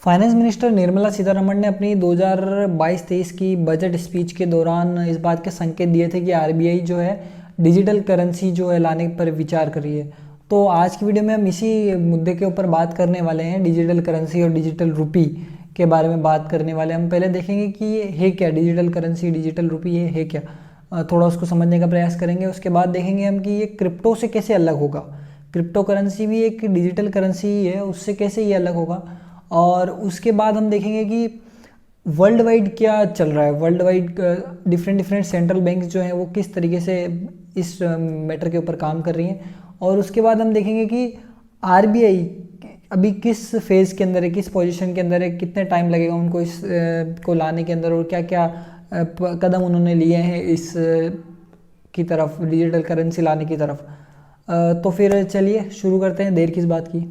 Finance minister Nirmala Sitharaman ने अपनी 2022-23 की बजट स्पीच के दौरान इस बात के संकेत दिए थे कि आरबीआई जो है डिजिटल करेंसी जो है लाने पर विचार कर रही है। तो आज की वीडियो में हम इसी मुद्दे के ऊपर बात करने वाले हैं, डिजिटल करेंसी और डिजिटल रुपी के बारे में बात करने वाले हैं। हम पहले देखेंगे कि ये है क्या, डिजिटल करेंसी डिजिटल रुपी ये है क्या, थोड़ा उसको समझने का प्रयास करेंगे। उसके बाद देखेंगे हम कि ये क्रिप्टो से कैसे अलग होगा, क्रिप्टो करेंसी भी एक डिजिटल करेंसी ही है, उससे कैसे ये अलग होगा। और उसके बाद हम देखेंगे कि वर्ल्ड वाइड क्या चल रहा है, world wide different central bank जो हैं वो किस तरीके से इस मैटर के ऊपर काम कर रही हैं। और उसके बाद हम देखेंगे कि आरबीआई अभी किस फेज़ के अंदर है, किस पोजीशन के अंदर है, कितने टाइम लगेगा उनको इस को लाने के अंदर, और क्या क्या कदम उन्होंने लिए हैं इस की तरफ, डिजिटल करेंसी लाने की तरफ। तो फिर चलिए शुरू करते हैं, देर किस बात की।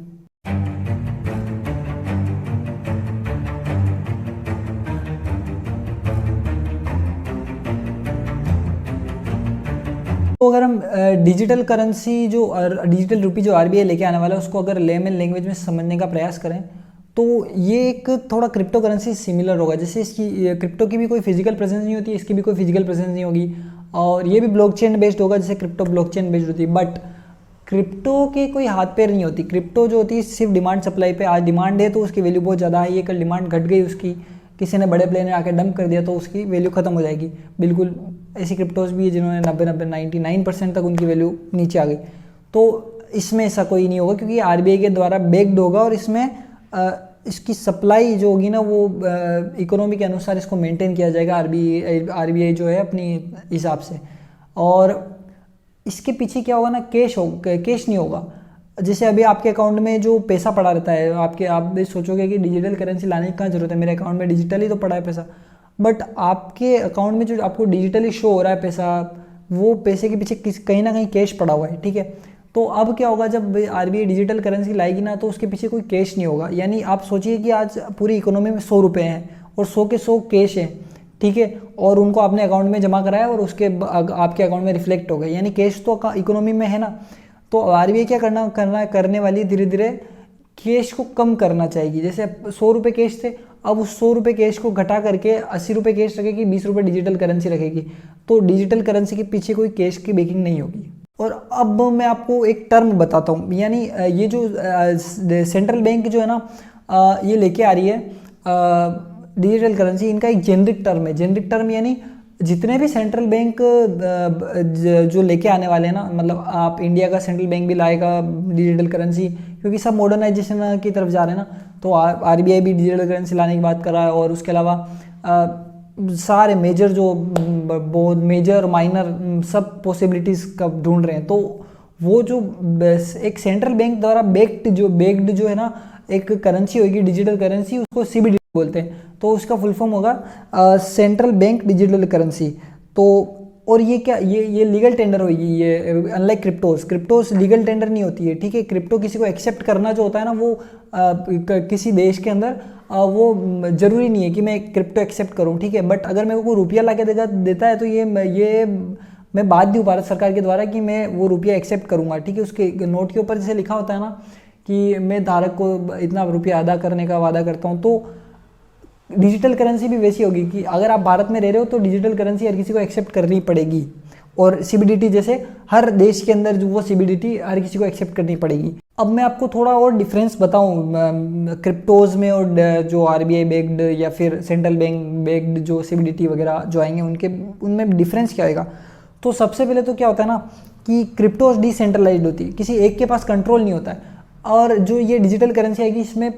तो अगर हम डिजिटल करेंसी जो डिजिटल रुपी जो आरबीआई लेके आने वाला है उसको अगर लेमन लैंग्वेज में समझने का प्रयास करें तो ये एक थोड़ा क्रिप्टो करेंसी सिमिलर होगा। जैसे इसकी क्रिप्टो की भी कोई फिजिकल प्रेजेंस नहीं होती, इसकी भी कोई फिजिकल प्रेजेंस नहीं होगी, और ये भी ब्लॉकचेन बेस्ड होगा जैसे क्रिप्टो ब्लॉकचेन बेस्ड होती है। बट क्रिप्टो के कोई हाथ पैर नहीं होती। क्रिप्टो जो होती है सिर्फ डिमांड सप्लाई पे, आज डिमांड है तो उसकी वैल्यू बहुत ज़्यादा है, ये कल डिमांड घट गई उसकी, किसी ने बड़े प्लेयर ने आकर डंप कर दिया तो उसकी वैल्यू खत्म हो जाएगी। बिल्कुल ऐसी क्रिप्टोज भी है जिन्होंने 99% तक उनकी वैल्यू नीचे आ गई। तो इसमें ऐसा कोई नहीं होगा क्योंकि आरबीआई के द्वारा बेक्ड होगा, और इसमें इसकी सप्लाई जो होगी ना वो इकोनॉमी के अनुसार इसको मेंटेन किया जाएगा आरबीआई जो है अपनी हिसाब से। और इसके पीछे क्या होगा ना, कैश नहीं होगा। जैसे अभी आपके अकाउंट में जो पैसा पड़ा रहता है, आप भी सोचोगे कि डिजिटल करेंसी लाने की कहाँ जरूरत है, मेरे अकाउंट में डिजिटली तो पड़ा है पैसा। बट आपके अकाउंट में जो आपको डिजिटली शो हो रहा है पैसा, वो पैसे के पीछे कहीं ना कहीं कैश पड़ा हुआ है, ठीक है। तो अब क्या होगा, जब आरबीआई डिजिटल करेंसी लाएगी ना तो उसके पीछे कोई कैश नहीं होगा। यानी आप सोचिए कि आज पूरी इकोनॉमी में 100 रुपये हैं और 100 के 100 कैश हैं, ठीक है, और उनको आपने अकाउंट में जमा कराया और उसके आपके अकाउंट में रिफ्लेक्ट हो गए, यानी कैश तो इकोनॉमी में है ना। तो आरबीआई क्या करने वाली, धीरे धीरे कैश को कम करना चाहेगी। जैसे 100 रुपये कैश थे, अब उस 100 रुपये कैश को घटा करके 80 रुपये कैश रखेगी, 20 रुपये डिजिटल करेंसी रखेगी। तो डिजिटल करेंसी के पीछे कोई कैश की बेकिंग नहीं होगी। और अब मैं आपको एक टर्म बताता हूँ, यानी ये जो सेंट्रल बैंक जो है ना ये लेके आ रही है डिजिटल करेंसी, इनका एक जेनरिक टर्म है। जेनरिक टर्म यानी जितने भी सेंट्रल बैंक जो लेके आने वाले हैं ना, मतलब आप इंडिया का सेंट्रल बैंक भी लाएगा डिजिटल करेंसी, क्योंकि सब मॉडर्नाइजेशन की तरफ जा रहे हैं ना। तो आरबीआई भी डिजिटल करेंसी लाने की बात कर रहा है, और उसके अलावा सारे मेजर जो बहुत मेजर माइनर सब पॉसिबिलिटीज़ का ढूंढ रहे हैं। तो वो जो एक सेंट्रल बैंक द्वारा बेक्ड जो है ना एक करेंसी होगी डिजिटल करेंसी, उसको सीबीडी बोलते हैं। तो उसका फुल फॉर्म होगा सेंट्रल बैंक डिजिटल करेंसी। तो और ये क्या, ये लीगल टेंडर होगी। ये अनलाइक क्रिप्टोस लीगल टेंडर नहीं होती है, ठीक है। क्रिप्टो किसी को एक्सेप्ट करना जो होता है ना वो किसी देश के अंदर वो जरूरी नहीं है कि मैं क्रिप्टो एक्सेप्ट करूं, ठीक है। बट अगर मेरे को रुपया ला के देता है तो ये मैं बाध्य हूँ भारत सरकार के द्वारा कि मैं वो रुपया एक्सेप्ट करूंगा, ठीक है। उसके नोट के ऊपर जैसे लिखा होता है ना कि मैं धारक को इतना रुपया अदा करने का वादा करता हूँ। तो डिजिटल करेंसी भी वैसी होगी कि अगर आप भारत में रह रहे हो तो डिजिटल करेंसी हर किसी को एक्सेप्ट करनी पड़ेगी, और सीबीडीटी जैसे हर देश के अंदर जो वो सीबीडीटी हर किसी को एक्सेप्ट करनी पड़ेगी। अब मैं आपको थोड़ा और डिफरेंस बताऊं क्रिप्टोज में और जो आरबीआई बेक्ड या फिर सेंट्रल बैंक बेक्ड जो सीबीडीटी वगैरह जो आएंगे उनमें डिफरेंस क्या आएगा। तो सबसे पहले तो क्या होता है ना कि क्रिप्टोज डिसेंट्रलाइज्ड होती है, किसी एक के पास कंट्रोल नहीं होता है। और जो ये डिजिटल करेंसी आएगी इसमें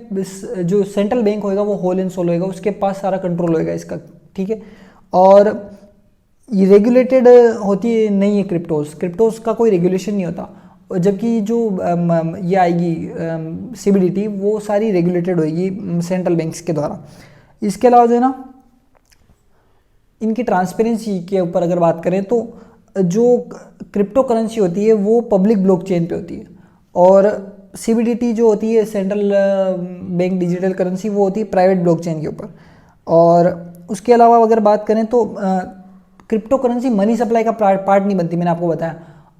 जो सेंट्रल बैंक होएगा वो होल एंड सोल होएगा, उसके पास सारा कंट्रोल होएगा इसका, ठीक है। और ये रेगुलेटेड होती नहीं है क्रिप्टोज का कोई रेगुलेशन नहीं होता। जबकि जो ये आएगी सीबीडीटी वो सारी रेगुलेटेड होएगी सेंट्रल बैंक्स के द्वारा। इसके अलावा जो है ना इनकी ट्रांसपेरेंसी के ऊपर अगर बात करें तो जो क्रिप्टो करेंसी होती है वो पब्लिक ब्लॉकचेन पे होती है, और सीबीडीटी जो होती है सेंट्रल बैंक डिजिटल करेंसी वो होती है प्राइवेट ब्लॉकचेन के ऊपर। और उसके अलावा अगर बात करें तो क्रिप्टो करेंसी मनी सप्लाई का पार्ट नहीं बनती, मैंने आपको बताया।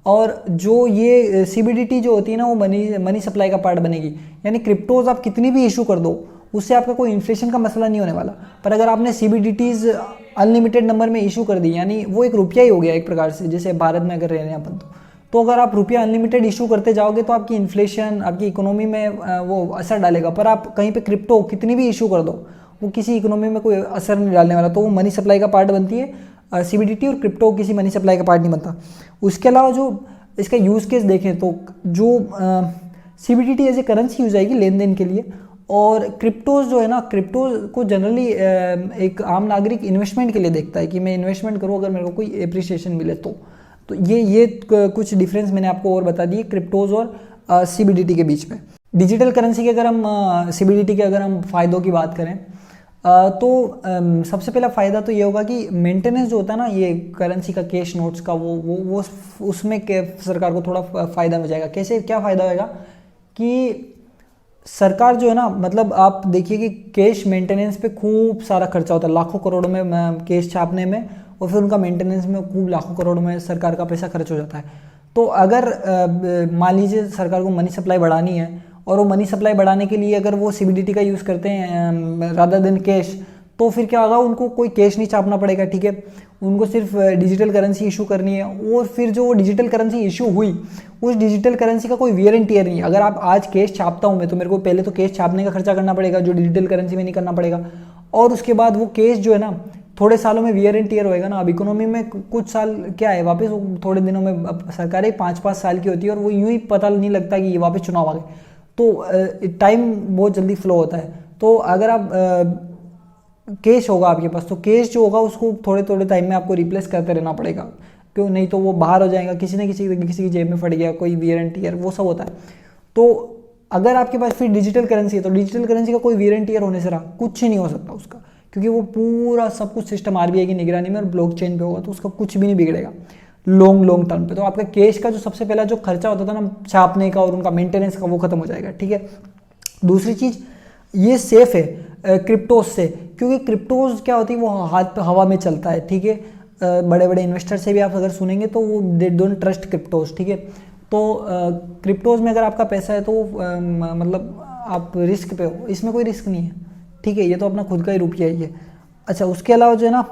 और जो ये सीबीडीटी जो होती है ना वो मनी सप्लाई का पार्ट बनेगी। यानी क्रिप्टोज आप कितनी भी इशू कर दो उससे आपका कोई इन्फ्लेशन का मसला नहीं होने वाला। पर अगर आपने CBDTs अनलिमिटेड नंबर में इशू कर दी, यानी वो एक रुपया ही हो गया एक प्रकार से, जैसे भारत में अगर रह रहे हैं अपन, तो अगर आप रुपया अनलिमिटेड इशू करते जाओगे तो आपकी इन्फ्लेशन, आपकी इकोनॉमी में वो असर डालेगा। पर आप कहीं पे क्रिप्टो कितनी भी इशू कर दो, वो किसी इकोनॉमी में कोई असर नहीं डालने वाला। तो वो मनी सप्लाई का पार्ट बनती है CBDT, और क्रिप्टो किसी मनी सप्लाई का पार्ट नहीं बनता। उसके अलावा जो इसका यूज़ केस देखें तो जो CBDT as a currency use आएगी लेन देन के लिए, और क्रिप्टोज जो है ना, क्रिप्टोज को जनरली एक आम नागरिक इन्वेस्टमेंट के लिए देखता है कि मैं इन्वेस्टमेंट करूँ अगर मेरे को कोई एप्रिसिएशन मिले तो ये कुछ डिफरेंस मैंने आपको और बता दिए क्रिप्टोज और CBDT के बीच में। डिजिटल करेंसी के अगर हम CBDT के अगर हम फ़ायदों की बात करें तो सबसे पहला फ़ायदा तो ये होगा कि मेंटेनेंस जो होता है ना ये करेंसी का, कैश नोट्स का, वो उसमें सरकार को थोड़ा फ़ायदा मिल जाएगा। कैसे, क्या फ़ायदा होगा कि सरकार जो है ना, मतलब आप देखिए कि कैश मेंटेनेंस पे खूब सारा खर्चा होता है, लाखों करोड़ों में कैश छापने में, और फिर उनका मेंटेनेंस में खूब लाखों करोड़ में सरकार का पैसा खर्च हो जाता है। तो अगर मान लीजिए सरकार को मनी सप्लाई बढ़ानी है, और वो मनी सप्लाई बढ़ाने के लिए अगर वो CBDT का यूज़ करते हैं रादर देन कैश, तो फिर क्या होगा, उनको कोई कैश नहीं छापना पड़ेगा, ठीक है, उनको सिर्फ डिजिटल करेंसी इशू करनी है। और फिर जो डिजिटल करेंसी इशू हुई, उस डिजिटल करेंसी का कोई वियर एंड टियर नहीं है। अगर आप आज कैश छापता हूँ मैं, तो मेरे को पहले तो कैश छापने का खर्चा करना पड़ेगा, जो डिजिटल करेंसी में नहीं करना पड़ेगा, और उसके बाद वो कैश जो है ना थोड़े सालों में वियर एंड टियर होएगा ना। अब इकोनॉमी में कुछ साल क्या है, वापस थोड़े दिनों में, अब सरकारें 5-5 साल की होती है, और वो यूं ही पता नहीं लगता कि ये वापस चुनाव आ गए, तो टाइम बहुत जल्दी फ्लो होता है। तो अगर आप कैश होगा आपके पास, तो कैश जो होगा उसको थोड़े थोड़े टाइम में आपको रिप्लेस करते रहना पड़ेगा, क्यों, नहीं तो वो बाहर हो जाएगा, किसी न किसी की जेब में फट गया, कोई वियर एंड टियर, वो सब होता है। तो अगर आपके पास फिर डिजिटल करेंसी है, तो डिजिटल करेंसी का कोई वियर एंड टियर होने से रहा कुछ ही नहीं हो सकता उसका, क्योंकि वो पूरा सब कुछ सिस्टम RBI की निगरानी में और ब्लॉकचेन पे होगा, तो उसका कुछ भी नहीं बिगड़ेगा लॉन्ग टर्म पे। तो आपका कैश का जो सबसे पहला जो खर्चा होता था ना छापने का और उनका मेंटेनेंस का, वो खत्म हो जाएगा, ठीक है। दूसरी चीज़, ये सेफ है क्रिप्टोज से, क्योंकि क्रिप्टोज क्या होती है, वो हाथ हवा में चलता है, ठीक है। बड़े बड़े इन्वेस्टर से भी आप अगर सुनेंगे तो वो दे डोंट ट्रस्ट क्रिप्टोज, ठीक है। तो क्रिप्टोज में अगर आपका पैसा है तो मतलब आप रिस्क पे हो, इसमें कोई रिस्क नहीं है, ठीक है, ये तो अपना खुद का ही रुपया ही है। अच्छा, उसके अलावा जो है ना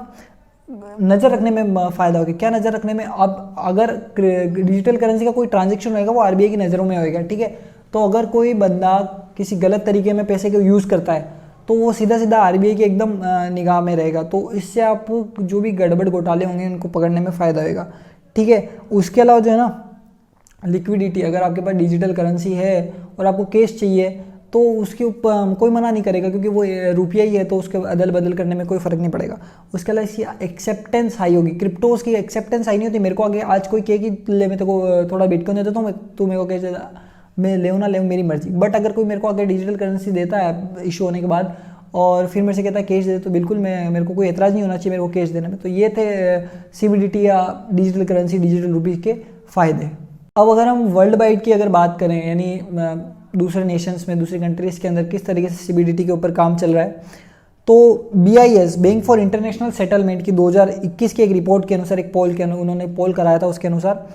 नज़र रखने में फ़ायदा होगा। क्या नज़र रखने में, अब अगर डिजिटल करेंसी का कोई ट्रांजेक्शन होएगा वो RBI की नज़रों में होएगा, ठीक है। तो अगर कोई बंदा किसी गलत तरीके में पैसे को यूज़ करता है तो वो सीधा RBI के एकदम निगाह में रहेगा, तो इससे आप जो भी गड़बड़ घोटाले होंगे उनको पकड़ने में फ़ायदा होगा, ठीक है। उसके अलावा जो है ना लिक्विडिटी, अगर आपके पास डिजिटल करेंसी है और आपको कैश चाहिए तो उसके ऊपर कोई मना नहीं करेगा, क्योंकि वो रुपया ही है, तो उसके अदल बदल करने में कोई फ़र्क नहीं पड़ेगा। उसके अलावा इसकी एक्सेप्टेंस हाई होगी। क्रिप्टोज की एक्सेप्टेंस हाई नहीं होती। मेरे को आगे आज कोई कहे कि ले मैं तेरे को थोड़ा बिटकॉइन देता हूँ, तू मेरे को कहे मैं ले ना ले मेरी मर्जी, बट अगर कोई मेरे को आगे डिजिटल करेंसी देता है इशू होने के बाद और फिर मेरे से कहता है कैश दे, तो बिल्कुल मेरे को कोई एतराज़ नहीं होना चाहिए मेरे को कैश देने में। तो ये थे CBDT या डिजिटल करेंसी, डिजिटल रुपीज़ के फ़ायदे। अब अगर हम वर्ल्ड वाइड की अगर बात करें, यानी दूसरे नेशंस में, दूसरी कंट्रीज़ के अंदर किस तरीके से CBDT के ऊपर काम चल रहा है, तो BIS bank for international settlement की 2021 की एक रिपोर्ट के अनुसार, एक पोल के उन्होंने पोल कराया था, उसके अनुसार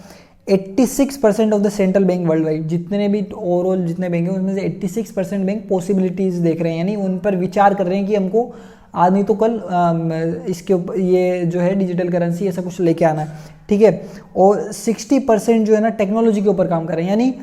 86% of the central bank world wide, जितने भी ओवरऑल जितने बैंक हैं उसमें से 86% बैंक पॉसिबिलिटीज़ देख रहे हैं, यानी उन पर विचार कर रहे हैं कि हमको आज नहीं तो कल इसके ऊपर ये जो है डिजिटल करेंसी ऐसा कुछ लेके आना है, ठीक है। और 60% जो है ना टेक्नोलॉजी के ऊपर काम कर रहे हैं, यानी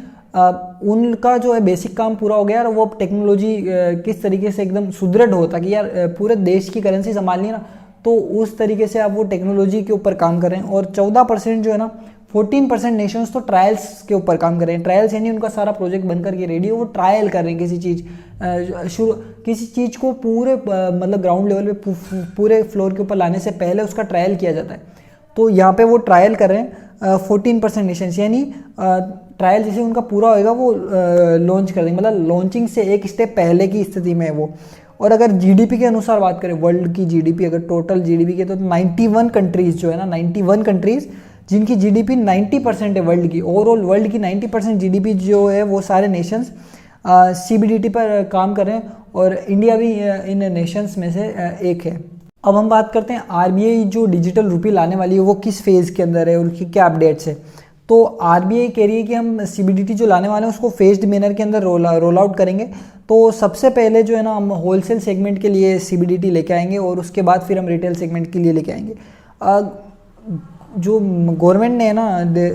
उनका जो है बेसिक काम पूरा हो गया और वो टटेक्नोलॉजी किस तरीके से एकदम सुदृढ़ होता कि यार पूरे देश की करेंसी संभालनी है ना, तो उस तरीके से आप वो टेक्नोलॉजी के ऊपर काम कर रहे हैं। और 14% जो है ना 14% नेशंस तो ट्रायल्स के ऊपर काम कर रहे हैं। ट्रायल्स यानी उनका सारा प्रोजेक्ट बनकर के रेडी है, वो ट्रायल कर रहे हैं किसी चीज़ को पूरे मतलब ग्राउंड लेवल पे पूरे फ्लोर के ऊपर लाने से पहले उसका ट्रायल किया जाता है। तो यहाँ पे वो ट्रायल कर रहे हैं 14% नेशंस, यानी ट्रायल जैसे उनका पूरा होएगा वो लॉन्च कर देंगे, मतलब लॉन्चिंग से एक स्टेप पहले की स्थिति में है वो। और अगर GDP के अनुसार बात करें, वर्ल्ड की GDP अगर टोटल GDP के, तो 91 कंट्रीज़ जो है ना 91 कंट्रीज़ जिनकी GDP 90% है वर्ल्ड की, ओवरऑल वर्ल्ड की 90% GDP जो है वो सारे नेशंस CBDT पर काम कर रहे हैं और इंडिया भी इन नेशंस में से एक है। अब हम बात करते हैं RBI जो डिजिटल रुपी लाने वाली है वो किस फेज़ के अंदर है, उनकी क्या अपडेट्स है। तो RBI कह रही है कि हम CBDT जो लाने वाले हैं उसको फेज्ड मैनर के अंदर रोल आउट करेंगे। तो सबसे पहले जो है ना हम होलसेल सेगमेंट के लिए CBDT लेके आएंगे और उसके बाद फिर हम रिटेल सेगमेंट के लिए लेके आएंगे। जो गवर्नमेंट ने ना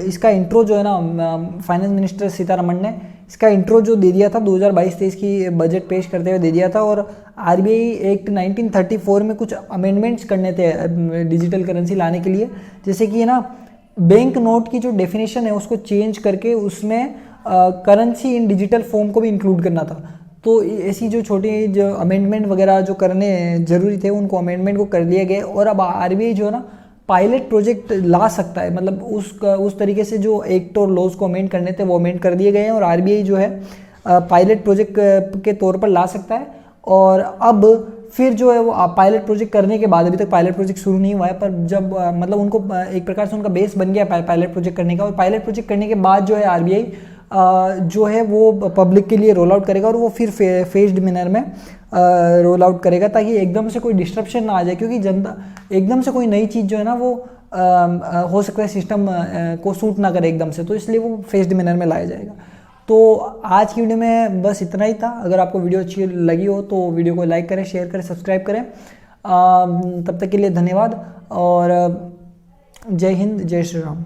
इसका इंट्रो जो है ना फाइनेंस मिनिस्टर सीतारमण ने इसका इंट्रो जो दे दिया था 2022-23 की बजट पेश करते हुए दे दिया था। और RBI एक्ट 1934 में कुछ अमेंडमेंट्स करने थे डिजिटल करेंसी लाने के लिए, जैसे कि ना बैंक नोट की जो डेफिनेशन है उसको चेंज करके उसमें करेंसी इन डिजिटल फॉर्म को भी इंक्लूड करना था। तो ऐसी जो छोटी जो अमेंडमेंट वगैरह जो करने जरूरी थे उनको अमेंडमेंट को कर दिया गया। और अब RBI जो है ना पायलट प्रोजेक्ट ला सकता है, मतलब उस तरीके से जो एक्ट और लॉज को अमेंड करने थे वो अमेंड कर दिए गए हैं और RBI जो है पायलट प्रोजेक्ट के तौर पर ला सकता है। और अब फिर जो है वो पायलट प्रोजेक्ट करने के बाद, अभी तक पायलट प्रोजेक्ट शुरू नहीं हुआ है, पर जब मतलब उनको एक प्रकार से उनका बेस बन गया पायलट प्रोजेक्ट करने का, और पायलट प्रोजेक्ट करने के बाद जो है RBI जो है वो पब्लिक के लिए रोल आउट करेगा और वो फिर फेज्ड मैनर में रोल आउट करेगा, ताकि एकदम से कोई डिस्ट्रप्शन ना आ जाए, क्योंकि जनता एकदम से कोई नई चीज़ जो है ना वो हो सकता है सिस्टम को सूट ना करे एकदम से, तो इसलिए वो फेज्ड मैनर में लाया जाएगा। तो आज की वीडियो में बस इतना ही था। अगर आपको वीडियो अच्छी लगी हो तो वीडियो को लाइक करें, शेयर करें, सब्सक्राइब करें। तब तक के लिए धन्यवाद और जय हिंद, जय श्री राम।